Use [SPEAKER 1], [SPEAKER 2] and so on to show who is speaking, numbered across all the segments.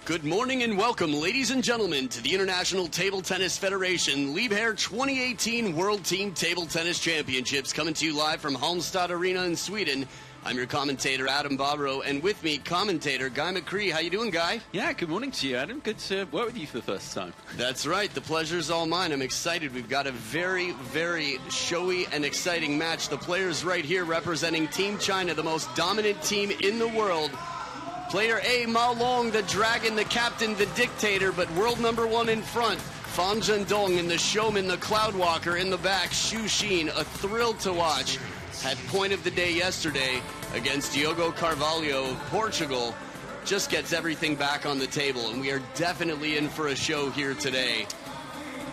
[SPEAKER 1] Good morning and welcome, ladies and gentlemen, to the International Table Tennis Federation Liebherr 2018 World Team Table Tennis Championships, coming to you live from Halmstad Arena in Sweden. I'm your commentator, Adam Bobrow, and with me, commentator Guy McCree. How you doing, Guy?
[SPEAKER 2] Yeah, good morning to you, Adam. Good to work with you for the first time.
[SPEAKER 1] That's right. The pleasure's all mine. I'm excited. We've got a very, very showy and exciting match. The players right here representing Team China, the most dominant team in the world. Player A, Ma Long, the dragon, the captain, the dictator, but world number one in front. Fan Zhendong and the showman, the cloud walker in the back. Xu Xin, a thrill to watch. Had point of the day yesterday against Diogo Carvalho of Portugal. Just gets everything back on the table, and we are definitely in for a show here today.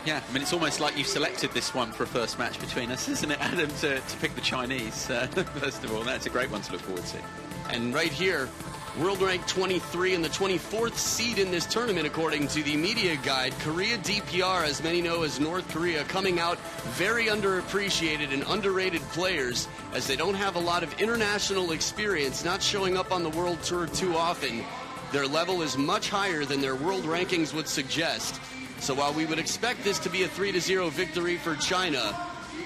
[SPEAKER 2] Yeah, I mean, it's almost like you've selected this one for a first match between us, isn't it, Adam, to pick the Chinese, first of all. That's a great one to look forward to.
[SPEAKER 1] And right here, world rank 23 and the 24th seed in this tournament, according to the media guide. Korea DPR, as many know as North Korea, coming out very underappreciated and underrated players, as they don't have a lot of international experience, not showing up on the World Tour too often. Their level is much higher than their world rankings would suggest. So while we would expect this to be a 3-0 victory for China,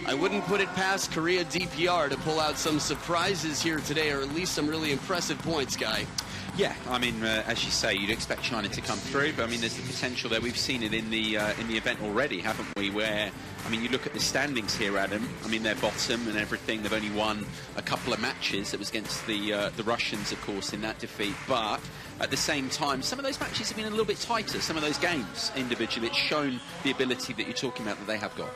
[SPEAKER 1] I wouldn't put it past Korea DPR to pull out some surprises here today, or at least some really impressive points, Guy.
[SPEAKER 2] Yeah, I mean, as you say, you'd expect China to come through, but I mean, there's the potential there. We've seen it in the event already, haven't we? Where, I mean, you look at the standings here, Adam. I mean, they're bottom and everything. They've only won a couple of matches. It was against the Russians, of course, in that defeat. But at the same time, some of those matches have been a little bit tighter. Some of those games individually, it's shown the ability that you're talking about that they have got.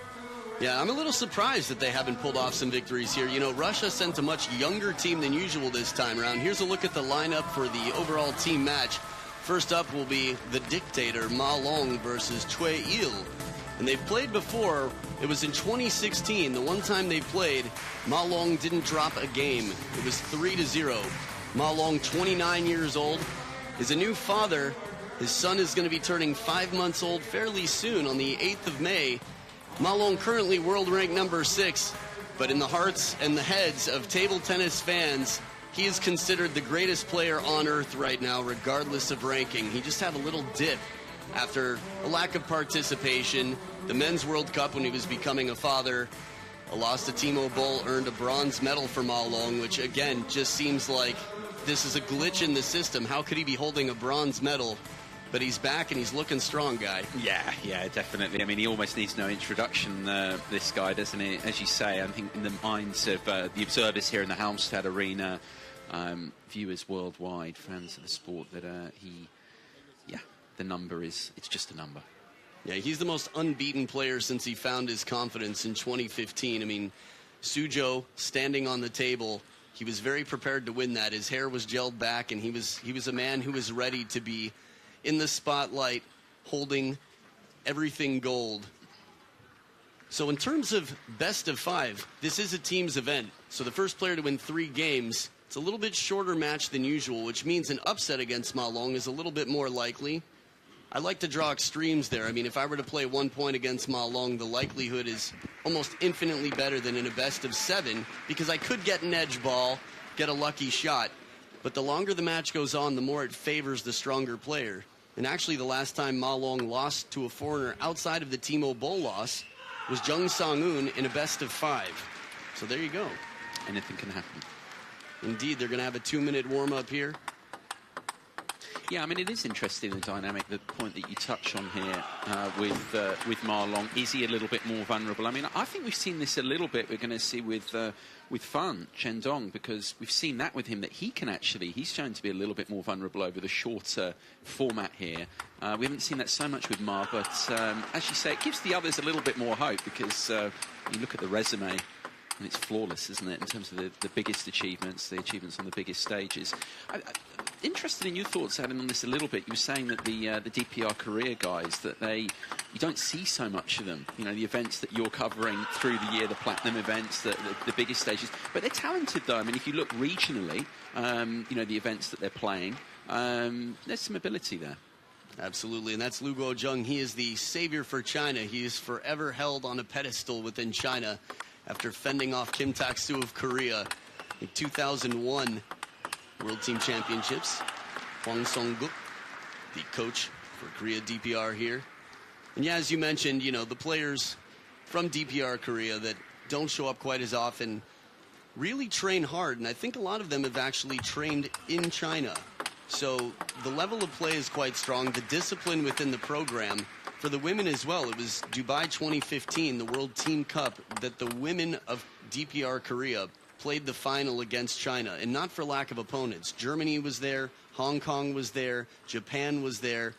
[SPEAKER 1] Yeah, I'm a little surprised that they haven't pulled off some victories here. You know, Russia sent a much younger team than usual this time around. Here's a look at the lineup for the overall team match. First up will be the dictator, Ma Long, versus CHOE. And they've played before. It was in 2016. The one time they played, Ma Long didn't drop a game. It was 3-0. Ma Long, 29 years old, is a new father. His son is going to be turning 5 months old fairly soon on the 8th of May. Ma Long currently world rank number 6, but in the hearts and the heads of table tennis fans, he is considered the greatest player on earth right now, regardless of ranking. He just had a little dip after a lack of participation. The Men's World Cup when he was becoming a father, a loss to Timo Boll earned a bronze medal for Ma Long, which again just seems like this is a glitch in the system. How could he be holding a bronze medal? But he's back and he's looking strong, Guy.
[SPEAKER 2] Yeah, definitely. I mean, he almost needs no introduction, this guy, doesn't he? As you say, I think in the minds of the observers here in the Halmstad Arena, viewers worldwide, fans of the sport, that the number it's just a number.
[SPEAKER 1] Yeah, he's the most unbeaten player since he found his confidence in 2015. I mean, Suzhou standing on the table, he was very prepared to win that. His hair was gelled back, and he was a man who was ready to be in the spotlight, holding everything gold. So in terms of best of 5, this is a team's event. So the first player to win 3 games, it's a little bit shorter match than usual, which means an upset against Ma Long is a little bit more likely. I like to draw extremes there. I mean, if I were to play 1 point against Ma Long, the likelihood is almost infinitely better than in a best of 7, because I could get an edge ball, get a lucky shot. But the longer the match goes on, the more it favors the stronger player. And actually, the last time Ma Long lost to a foreigner outside of the Timo Boll loss was Jung Sang-un in a best of 5. So there you go.
[SPEAKER 2] Anything can happen.
[SPEAKER 1] Indeed, they're going to have a 2-minute warm-up here.
[SPEAKER 2] Yeah, I mean, it is interesting, the dynamic, the point that you touch on here with Ma Long. Is he a little bit more vulnerable? I mean, I think we've seen this a little bit. We're going to see with Fan Zhendong, because we've seen that with him, that he's shown to be a little bit more vulnerable over the shorter format here. We haven't seen that so much with Ma, but as you say, it gives the others a little bit more hope, because you look at the resume, and it's flawless, isn't it, in terms of the biggest achievements, the achievements on the biggest stages. Interested in your thoughts, Adam, on this a little bit. You were saying that the DPR Korea guys, that you don't see so much of them. You know, the events that you're covering through the year, the platinum events, the biggest stages. But they're talented, though. I mean, if you look regionally, you know, the events that they're playing, there's some ability there.
[SPEAKER 1] Absolutely, and that's Lu Guozheng. He is the savior for China. He is forever held on a pedestal within China after fending off Kim Tak-soo of Korea in 2001 World Team Championships. Hwang Sung-guk the coach for Korea DPR here. And yeah, as you mentioned, you know, the players from DPR Korea that don't show up quite as often really train hard, and I think a lot of them have actually trained in China. So the level of play is quite strong. The discipline within the program for the women as well. It was Dubai 2015, the World Team Cup, that the women of DPR Korea played the final against China, and not for lack of opponents. Germany was there, Hong Kong was there, Japan was there,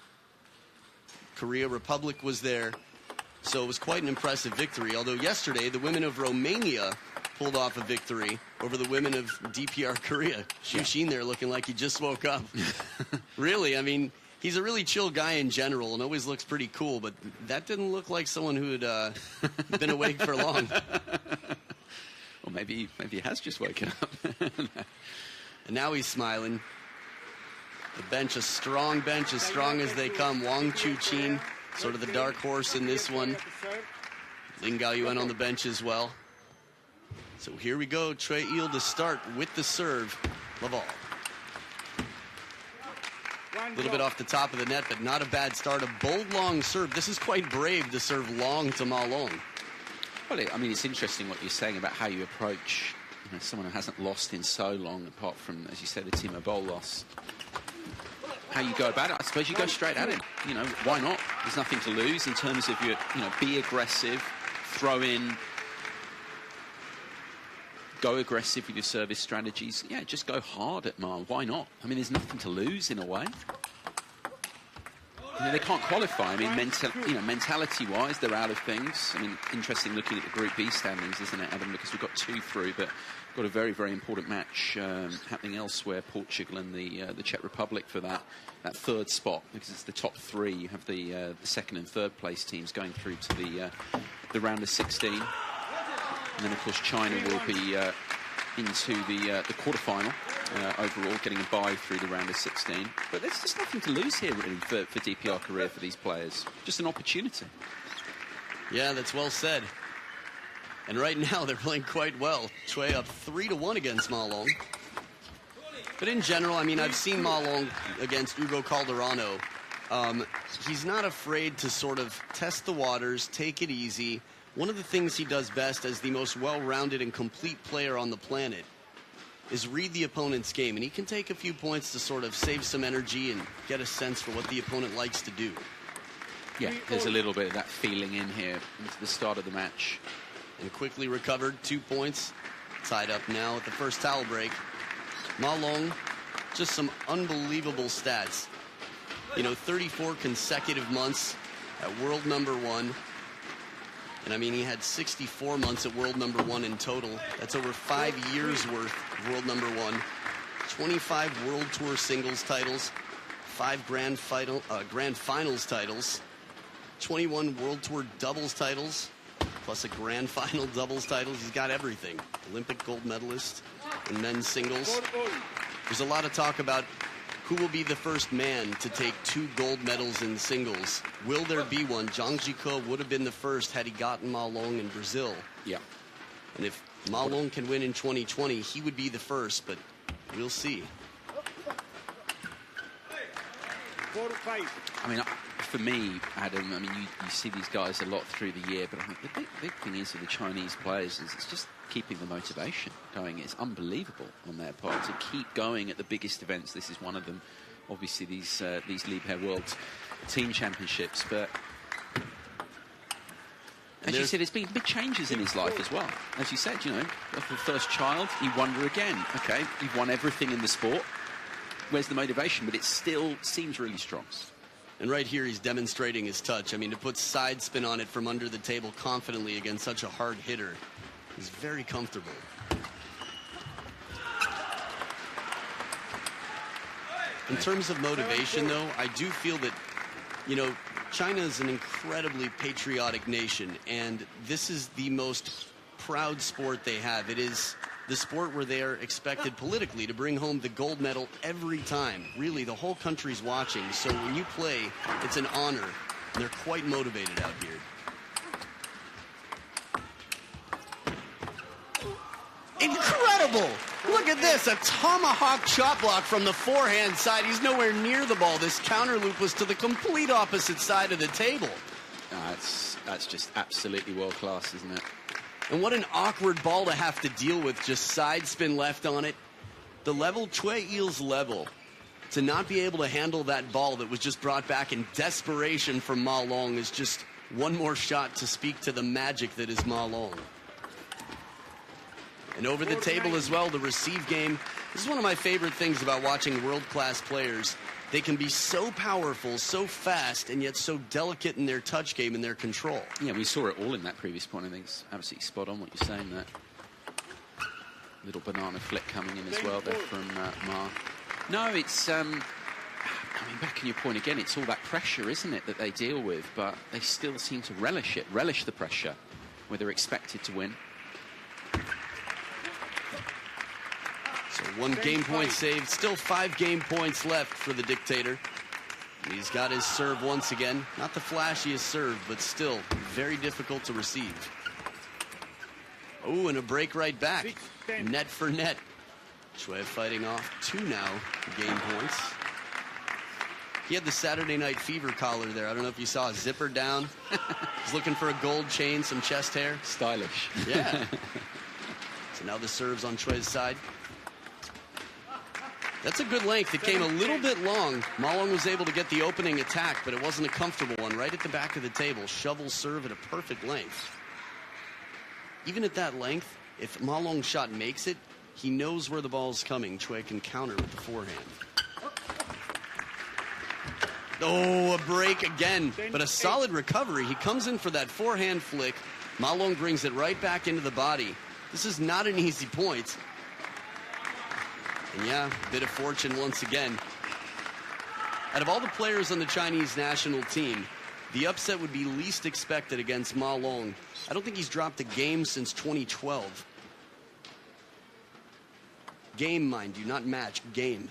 [SPEAKER 1] Korea Republic was there. So it was quite an impressive victory, although yesterday the women of Romania pulled off a victory over the women of DPR Korea. Shushin there looking like he just woke up. Really, I mean, he's a really chill guy in general and always looks pretty cool, but that didn't look like someone who had been awake for long.
[SPEAKER 2] Or maybe he has just woken up.
[SPEAKER 1] And now he's smiling. The bench, a strong bench, as strong as they come. Wang Chuqin, sort of the dark horse in this one. Lin Gaoyuan on the bench as well. So here we go, Choi Il to start with the serve. Laval. A little bit off the top of the net, but not a bad start. A bold, long serve. This is quite brave to serve long to Ma Long.
[SPEAKER 2] Well, I mean, it's interesting what you're saying about how you approach, you know, someone who hasn't lost in so long, apart from, as you said, the Timo Boll loss. How you go about it, I suppose you go straight at him. You know, why not? There's nothing to lose in terms of your, you know, be aggressive, throw in, go aggressive with your service strategies. Yeah, just go hard at Ma. Why not? I mean, there's nothing to lose in a way. You know, they can't qualify. I mean, mentality-wise, they're out of things. I mean, interesting looking at the Group B standings, isn't it, Adam? Because we've got 2 through, but we've got a very, very important match happening elsewhere, Portugal and the Czech Republic for that third spot, because it's the top 3. You have the second and third place teams going through to the round of 16. And then, of course, China will be into the quarterfinal overall, getting a bye through the round of 16. But there's just nothing to lose here, really, for DPR Korea, for these players. Just an opportunity.
[SPEAKER 1] Yeah, that's well said. And right now, they're playing quite well. Choi up 3-1 against Ma Long. But in general, I mean, I've seen Ma Long against Ugo Calderano. He's not afraid to sort of test the waters, take it easy. One of the things he does best as the most well-rounded and complete player on the planet is read the opponent's game. And he can take a few points to sort of save some energy and get a sense for what the opponent likes to do.
[SPEAKER 2] Yeah, there's a little bit of that feeling in here into the start of the match.
[SPEAKER 1] And quickly recovered 2 points. Tied up now at the first towel break. Ma Long, just some unbelievable stats. You know, 34 consecutive months at world number 1. And I mean, he had 64 months at world number 1 in total. That's over 5 years worth of world number 1. 25 World Tour singles titles, 5 Grand Finals titles, 21 World Tour doubles titles, plus a Grand Final doubles titles. He's got everything. Olympic gold medalist in men's singles. There's a lot of talk about who will be the first man to take 2 gold medals in singles. Will there be one? Zhang Jiko would have been the first had he gotten Ma Long in Brazil.
[SPEAKER 2] Yeah.
[SPEAKER 1] And if Ma Long can win in 2020, he would be the first, but we'll see.
[SPEAKER 2] I mean, for me, Adam, I mean, you see these guys a lot through the year, but I think the big thing is with the Chinese players is it's just keeping the motivation going. It's unbelievable on their part to keep going at the biggest events. This is one of them. Obviously, these Liebherr World Team Championships, but as you said, there's been big changes in his life as well. As you said, you know, after the first child, you wonder again, okay, you've won everything in the sport. Where's the motivation? But it still seems really strong.
[SPEAKER 1] And right here, he's demonstrating his touch. I mean, to put side spin on it from under the table confidently against such a hard hitter is very comfortable. In terms of motivation, though, I do feel that, you know, China is an incredibly patriotic nation, and this is the most proud sport they have. It is the sport where they are expected politically to bring home the gold medal every time. Really, the whole country's watching, so when you play, it's an honor. They're quite motivated out here. Incredible! Look at this, a tomahawk chop block from the forehand side. He's nowhere near the ball. This counter loop was to the complete opposite side of the table.
[SPEAKER 2] That's just absolutely world class, isn't it?
[SPEAKER 1] And what an awkward ball to have to deal with, just side spin left on it. The level, CHOE Il's level, to not be able to handle that ball that was just brought back in desperation from Ma Long is just one more shot to speak to the magic that is Ma Long. And over the table as well, the receive game. This is one of my favorite things about watching world-class players. They can be so powerful, so fast, and yet so delicate in their touch game and their control.
[SPEAKER 2] Yeah, we saw it all in that previous point. I think it's absolutely spot on what you're saying there. Little banana flick coming in as well there from Ma. No, it's, I mean, back in your point again, it's all that pressure, isn't it, that they deal with, but they still seem to relish it, relish the pressure, where they're expected to win.
[SPEAKER 1] So 1 game point saved, still 5 game points left for the dictator. He's got his serve once again. Not the flashiest serve, but still very difficult to receive. Oh, and a break right back. Net for net. CHOE fighting off 2 now game points. He had the Saturday Night Fever collar there. I don't know if you saw a zipper down. He's looking for a gold chain, some chest hair.
[SPEAKER 2] Stylish.
[SPEAKER 1] Yeah. So now the serve's on CHOE's side. That's a good length. It came a little bit long. Ma Long was able to get the opening attack, but it wasn't a comfortable one. Right at the back of the table. Shovel serve at a perfect length. Even at that length, if Ma Long's shot makes it, he knows where the ball's coming. CHOE can counter with the forehand. Oh, a break again, but a solid recovery. He comes in for that forehand flick. Ma Long brings it right back into the body. This is not an easy point. And yeah, a bit of fortune once again. Out of all the players on the Chinese national team, the upset would be least expected against Ma Long. I don't think he's dropped a game since 2012. Game, mind you, not match, game.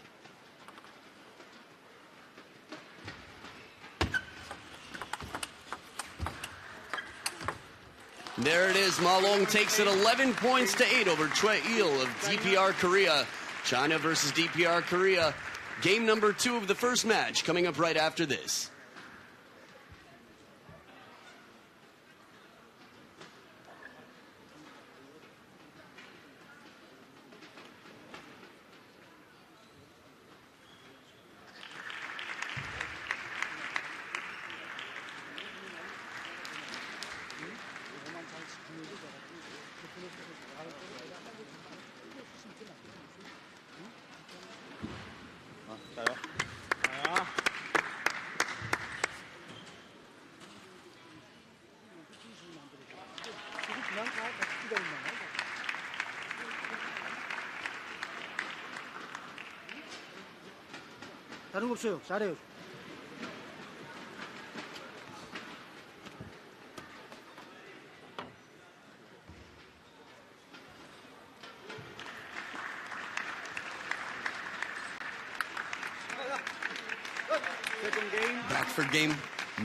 [SPEAKER 1] There it is. Ma Long takes it 11 points to 8 over CHOE Il of DPR Korea. China versus DPR Korea. Game number 2 of the first match coming up right after this.
[SPEAKER 3] 다른 거 없어요. 잘해요.
[SPEAKER 1] Back for game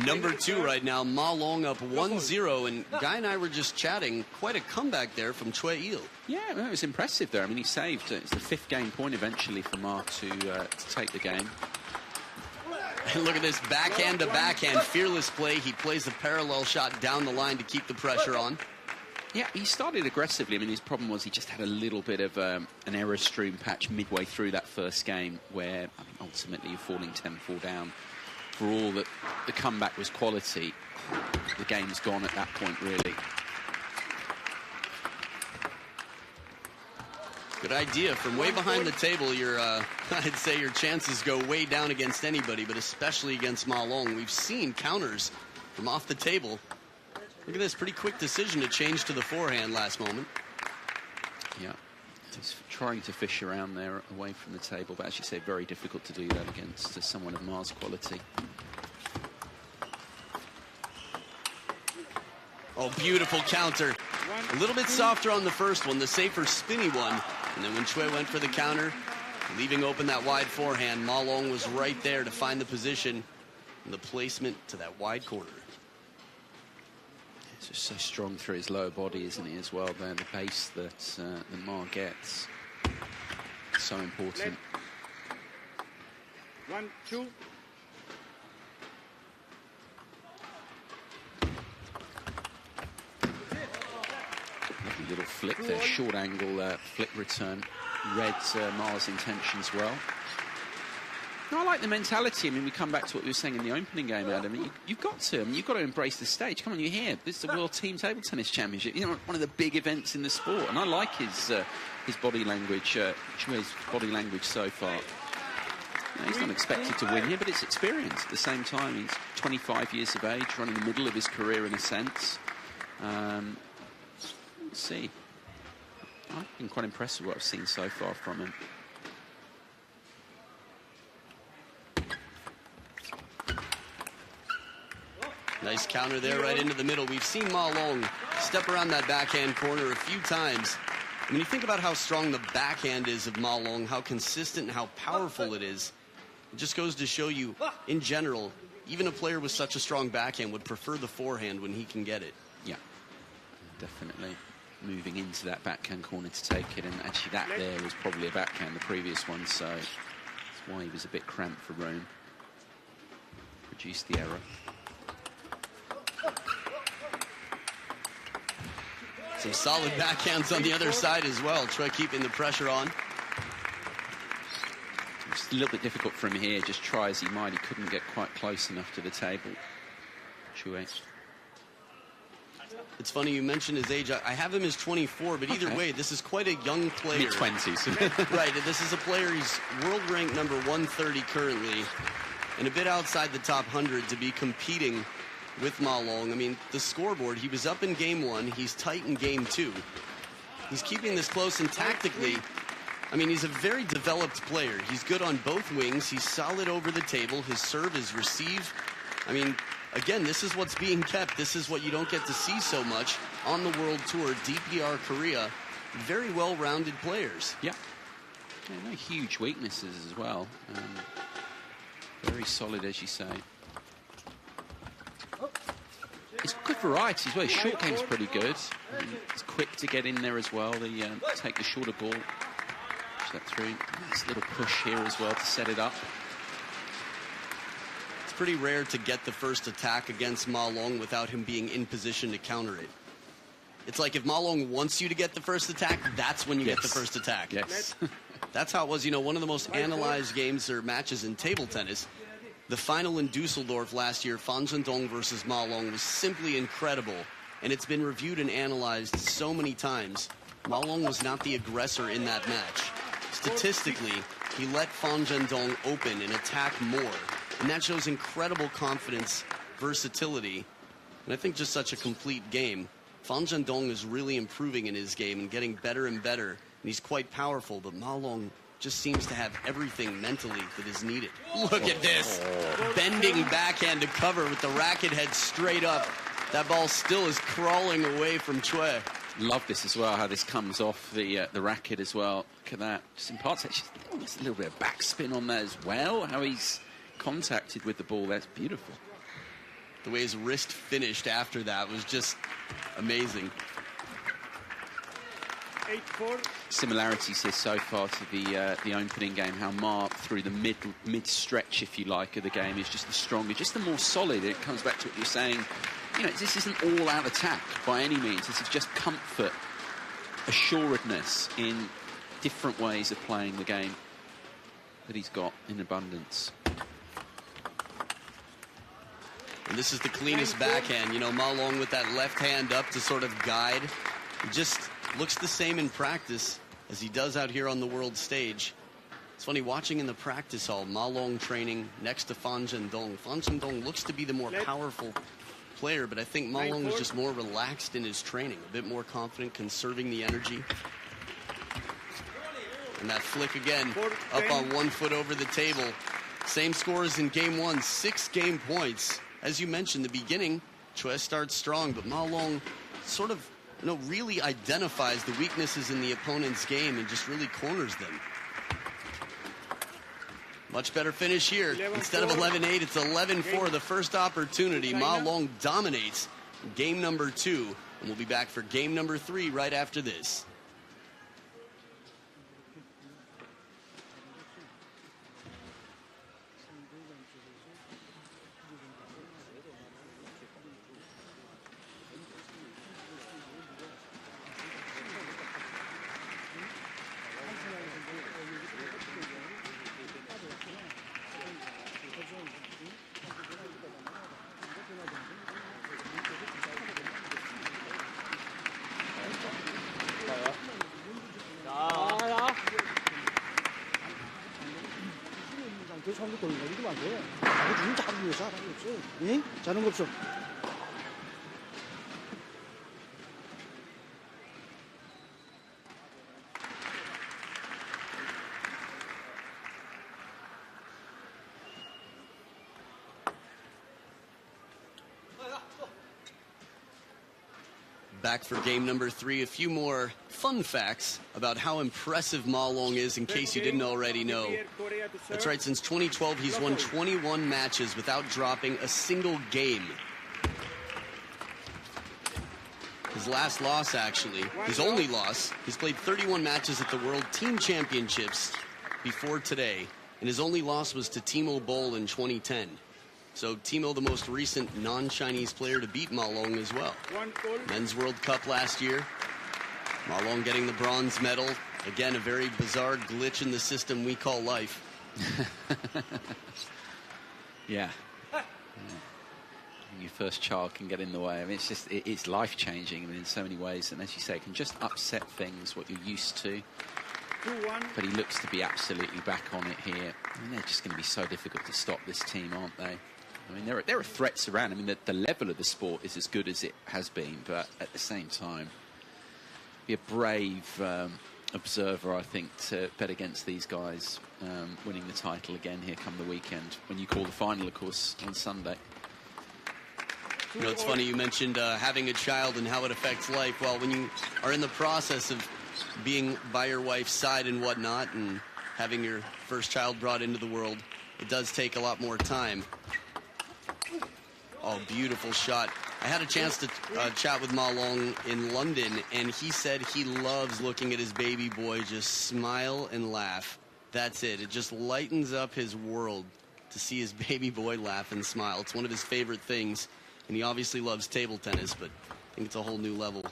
[SPEAKER 1] number 2 right now. Ma Long up 1-0, and Guy and I were just chatting. Quite a comeback there from CHOE Il.
[SPEAKER 2] Yeah, well, it was impressive there. I mean, he saved. It's the 5th game point eventually for Ma to take the game.
[SPEAKER 1] And look at this, backhand to backhand, fearless play. He plays a parallel shot down the line to keep the pressure on.
[SPEAKER 2] Yeah, he started aggressively. I mean, his problem was he just had a little bit of an error stream patch midway through that first game where, I mean, ultimately you're falling 10-4 down. For all that the comeback was quality, the game's gone at that point, really.
[SPEAKER 1] Good idea. From way behind the table, I'd say your chances go way down against anybody, but especially against Ma Long. We've seen counters from off the table. Look at this, pretty quick decision to change to the forehand last moment.
[SPEAKER 2] Yeah, just trying to fish around there away from the table, but as you say, very difficult to do that against someone of Ma's quality.
[SPEAKER 1] Oh, beautiful counter. A little bit softer on the first one, the safer spinny one. And then when CHOE went for the counter, leaving open that wide forehand, Ma Long was right there to find the position and the placement to that wide corner.
[SPEAKER 2] He's just so strong through his lower body, isn't he, as well, there, the pace that Ma gets. so important.
[SPEAKER 3] 1, 2.
[SPEAKER 2] Lovely little flick there, short angle flick return. Read Ma's intentions well. No, I like the mentality. I mean, we come back to what we were saying in the opening game, Adam. You've got to. I mean, you've got to embrace the stage. Come on, you're here. This is the World Team Table Tennis Championship. You know, one of the big events in the sport. And I like his body language, CHOE's body language so far. You know, he's not expected to win here, but it's experience at the same time. He's 25 years of age, running the middle of his career in a sense. Let's see. I've been quite impressed with what I've seen so far from him.
[SPEAKER 1] Nice counter there right into the middle. We've seen Ma Long step around that backhand corner a few times. I mean, you think about how strong the backhand is of Ma Long, how consistent and how powerful it is. It just goes to show you, in general, even a player with such a strong backhand would prefer the forehand when he can get it.
[SPEAKER 2] Yeah, definitely moving into that backhand corner to take it. And actually that there was probably a backhand, the previous one, so that's why he was a bit cramped for Rome. Produced the error.
[SPEAKER 1] Some solid backhands on the other side as well. CHOE keeping the pressure on.
[SPEAKER 2] It's a little bit difficult for him here. Just try as he might, he couldn't get quite close enough to the table. CHOE.
[SPEAKER 1] It's funny you mentioned his age. I have him as 24, but either way, this is quite a young player.
[SPEAKER 2] Mid-20s.
[SPEAKER 1] Right, this is a player, he's world ranked number 130 currently, and a bit outside the top 100 to be competing with Ma Long. I mean, the scoreboard, he was up in game 1, he's tight in game 2. He's keeping this close, and tactically, I mean, he's a very developed player. He's good on both wings, he's solid over the table, his serve is receive. I mean, again, this is what's being kept. This is what you don't get to see so much on the World Tour, DPR Korea. Very well-rounded players.
[SPEAKER 2] Yeah. No huge weaknesses as well. Very solid, as you say. It's good variety as well. His short game's pretty good. He's quick to get in there as well. Take the shorter ball. Push that through. Nice little push here as well to set it up.
[SPEAKER 1] It's pretty rare to get the first attack against Ma Long without him being in position to counter it. It's like if Ma Long wants you to get the first attack, that's when you get the first attack.
[SPEAKER 2] Yes.
[SPEAKER 1] That's how it was, you know, one of the most analyzed games or matches in table tennis. The final in Dusseldorf last year, Fan Zhendong versus Ma Long, was simply incredible. And it's been reviewed and analyzed so many times. Ma Long was not the aggressor in that match. Statistically, he let Fan Zhendong open and attack more. And that shows incredible confidence, versatility, and I think just such a complete game. Fan Zhendong is really improving in his game and getting better and better. And he's quite powerful, but Ma Long just seems to have everything mentally that is needed. Look at this. Bending backhand to cover with the racket head straight up. That ball still is crawling away from CHOE.
[SPEAKER 2] Love this as well, how this comes off the racket as well. Look at that. Just in parts, actually, there's a little bit of backspin on that as well. How he's contacted with the ball, that's beautiful.
[SPEAKER 1] The way his wrist finished after that was just amazing.
[SPEAKER 3] 8-4.
[SPEAKER 2] Similarities here so far to the opening game, how Ma through the mid stretch, if you like, of the game is just the stronger, just the more solid. It comes back to what you're saying. You know, this isn't all out attack by any means. This is just comfort, assuredness in different ways of playing the game that he's got in abundance.
[SPEAKER 1] And this is the cleanest backhand. You know, Ma Long with that left hand up to sort of guide. He just looks the same in practice as he does out here on the world stage. It's funny, watching in the practice hall, Ma Long training next to Fan Zhendong. Fan Zhendong looks to be the more powerful player, but I think Ma Long was just more relaxed in his training, a bit more confident, conserving the energy. And that flick again, up on 1 foot over the table. Same score as in game 1, 6 game points. As you mentioned, the beginning, CHOE starts strong, but Ma Long sort of, you know, really identifies the weaknesses in the opponent's game and just really corners them. Much better finish here. Instead of 11-8, it's 11-4. The first opportunity. Ma Long dominates game number 2. And we'll be back for game number 3 right after this.
[SPEAKER 3] 밑에 손도 돌리기도 안 돼. 자기 주인 자기 위해서 하는 거 없어. 응? 자는 거 없어.
[SPEAKER 1] Back for game number 3. A few more fun facts about how impressive Ma Long is in case you didn't already know. That's right, since 2012, he's won 21 matches without dropping a single game. His last loss, actually, his only loss, he's played 31 matches at the World Team Championships before today, and his only loss was to Timo Boll in 2010. So Timo, the most recent non-Chinese player to beat Ma Long as well. Men's World Cup last year. Ma Long getting the bronze medal. Again, a very bizarre glitch in the system we call life.
[SPEAKER 2] Yeah. Your first child can get in the way. I mean, it's life-changing. I mean, in so many ways, and as you say, it can just upset things, what you're used to. But he looks to be absolutely back on it here. I mean, they're just going to be so difficult to stop this team, aren't they? I mean, there are threats around. I mean, the level of the sport is as good as it has been, but at the same time, be a brave observer, I think, to bet against these guys winning the title again here come the weekend, when you call the final, of course, on Sunday.
[SPEAKER 1] You know, it's funny, you mentioned having a child and how it affects life. Well, when you are in the process of being by your wife's side and whatnot and having your first child brought into the world, it does take a lot more time. Oh, beautiful shot. I had a chance to chat with Ma Long in London, and he said he loves looking at his baby boy just smile and laugh. That's it. It just lightens up his world to see his baby boy laugh and smile. It's one of his favorite things, and he obviously loves table tennis, but I think it's a whole new level.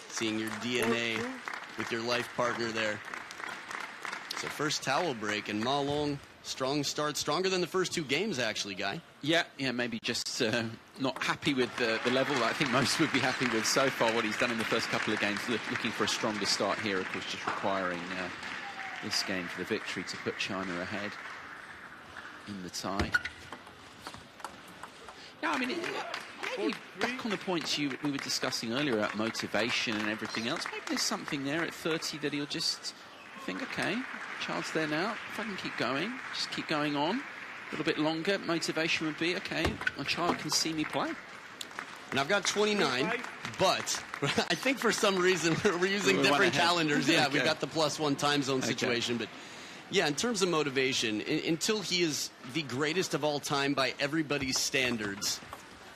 [SPEAKER 1] Seeing your DNA with your life partner there. So first towel break, and Ma Long, strong start, stronger than the first 2 games, actually, Guy.
[SPEAKER 2] Yeah, maybe just not happy with the level that I think most would be happy with so far, what he's done in the first couple of games. Looking for a stronger start here, of course, just requiring this game for the victory to put China ahead in the tie. Yeah, I mean, maybe back on the points we were discussing earlier about motivation and everything else, maybe there's something there at 30 that he'll just think, okay, child's there now, if I can keep going, just keep going on a little bit longer, motivation would be, okay, my child can see me play.
[SPEAKER 1] And I've got 29, but I think for some reason we're using different calendars. Yeah, okay. We've got the +1 time zone situation, but yeah, in terms of motivation, until he is the greatest of all time by everybody's standards,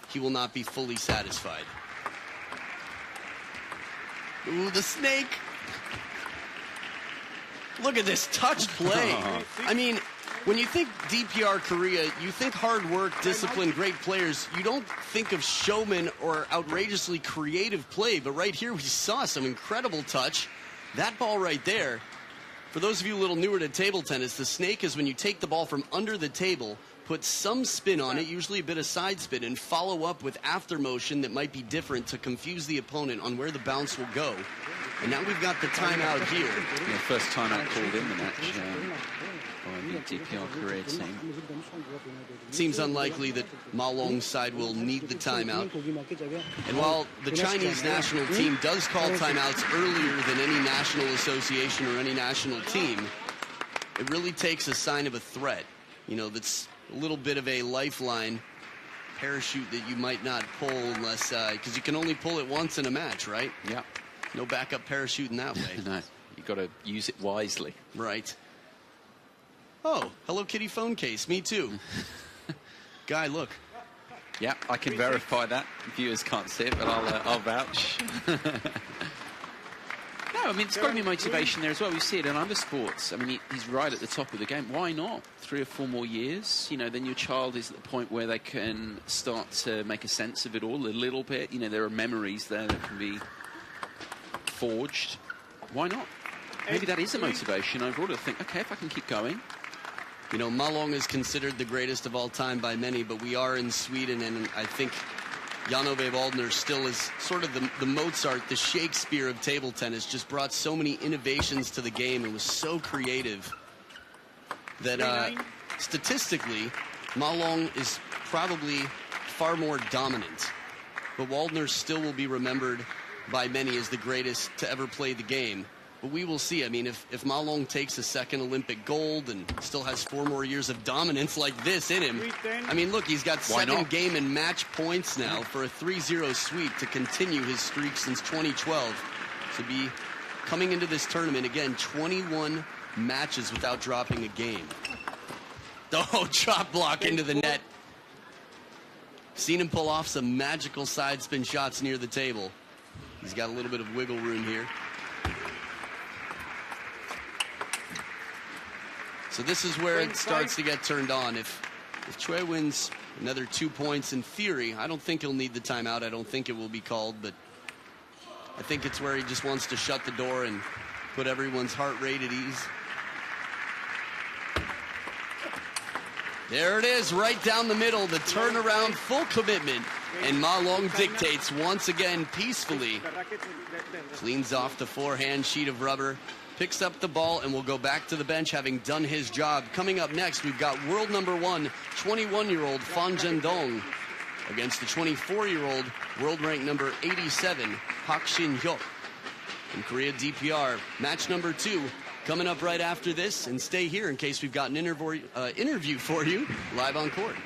[SPEAKER 1] he will not be fully satisfied. Ooh, the snake. Look at this touch play. I mean, when you think DPR Korea, you think hard work, discipline, great players. You don't think of showman or outrageously creative play, but right here we saw some incredible touch. That ball right there, for those of you a little newer to table tennis, the snake is when you take the ball from under the table, put some spin on it, usually a bit of side spin, and follow up with after motion that might be different to confuse the opponent on where the bounce will go. And now we've got the timeout here.
[SPEAKER 2] Yeah, first timeout called in the match by the DPR Korea team.
[SPEAKER 1] It seems unlikely that Ma Long's side will need the timeout. And while the Chinese national team does call timeouts earlier than any national association or any national team, it really takes a sign of a threat. You know, that's a little bit of a lifeline parachute that you might not pull unless, because you can only pull it once in a match, right?
[SPEAKER 2] Yeah.
[SPEAKER 1] No backup parachute in that way.
[SPEAKER 2] No, you've got to use it wisely.
[SPEAKER 1] Right. Oh, Hello Kitty phone case. Me too. Guy, look.
[SPEAKER 2] Yeah, I can verify that. Viewers can't see it, but I'll vouch. No, I mean, it's got to be motivation there as well. We see it in other sports. I mean, he's right at the top of the game. Why not? 3 or 4 more years. You know, then your child is at the point where they can start to make a sense of it all a little bit. You know, there are memories there that can be forged. Why not? Maybe that is a motivation overall to think, okay, if I can keep going.
[SPEAKER 1] You know, Ma Long is considered the greatest of all time by many, but we are in Sweden, and I think Jan-Ove Waldner still is sort of the Mozart, the Shakespeare of table tennis, just brought so many innovations to the game and was so creative. that statistically, Ma Long is probably far more dominant. But Waldner still will be remembered by many as the greatest to ever play the game. But we will see. I mean, if Ma Long takes a second Olympic gold and still has 4 more years of dominance like this in him, I mean, look, he's got 7 game and match points now for a 3-0 sweep to continue his streak since 2012. To be coming into this tournament, again, 21 matches without dropping a game. Oh, drop block into the net. Seen him pull off some magical side spin shots near the table. He's got a little bit of wiggle room here. So this is where it starts to get turned on. If CHOE wins another 2 points, in theory, I don't think he'll need the timeout. I don't think it will be called, but I think it's where he just wants to shut the door and put everyone's heart rate at ease. There it is, right down the middle, the turnaround, full commitment. And Ma Long dictates once again peacefully. Cleans off the forehand sheet of rubber, picks up the ball, and will go back to the bench having done his job. Coming up next, we've got world number 1, 21-year-old Fan Zhendong against the 24-year-old world rank number 87, Park Shin-hyuk. In Korea DPR, match number 2 coming up right after this. And stay here in case we've got an interview for you live on court.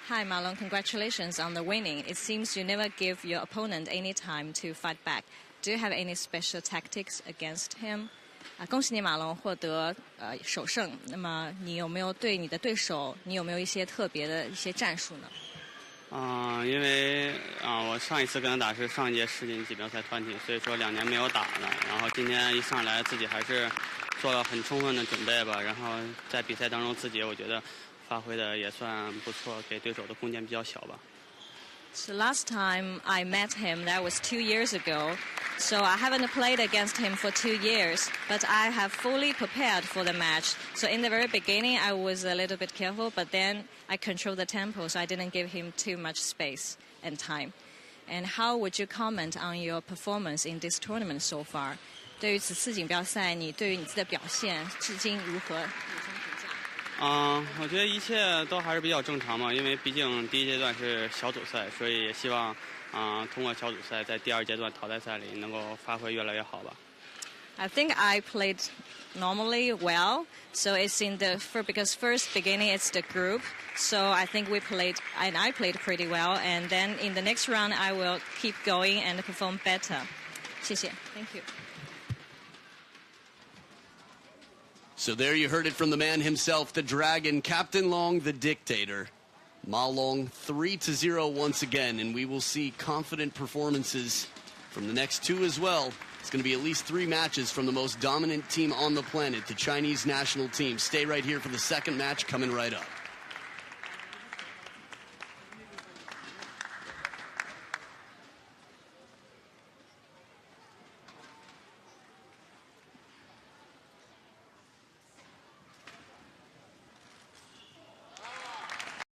[SPEAKER 4] Hi, Ma Long. Congratulations on the winning. It seems you never give your opponent any time to fight back. Do you have any special tactics against him? 恭喜你，马龙获得首胜。那么你有没有对你的对手，你有没有一些特别的一些战术呢？
[SPEAKER 5] 因为我上一次跟他打是上一届世锦锦标赛团体，所以说2年没有打了。然后今天一上来自己还是做了很充分的准备吧。然后在比赛当中自己我觉得发挥的也算不错，给对手的空间比较小吧。
[SPEAKER 4] So last time I met him, that was 2 years ago. So I haven't played against him for 2 years, but I have fully prepared for the match. So in the very beginning, I was a little bit careful, but then I controlled the tempo, so I didn't give him too much space and time. And how would you comment on your performance in this tournament so far? 对于此次锦标赛，你对于你自己的表现至今如何？
[SPEAKER 5] 我觉得一切都还是比较正常嘛，因为毕竟第一阶段是小组赛，所以也希望通过小组赛在第2阶段淘汰赛里能够发挥越来越好吧。
[SPEAKER 4] I think I played normally well, so it's in the because first beginning it's the group, so I think we played and I played pretty well, and then in the next round I will keep going and perform better. 谢谢 Thank you.
[SPEAKER 1] So there you heard it from the man himself, the Dragon, Captain Long, the dictator. Ma Long 3-0 once again, and we will see confident performances from the next 2 as well. It's going to be at least 3 matches from the most dominant team on the planet, the Chinese national team. Stay right here for the second match coming right up.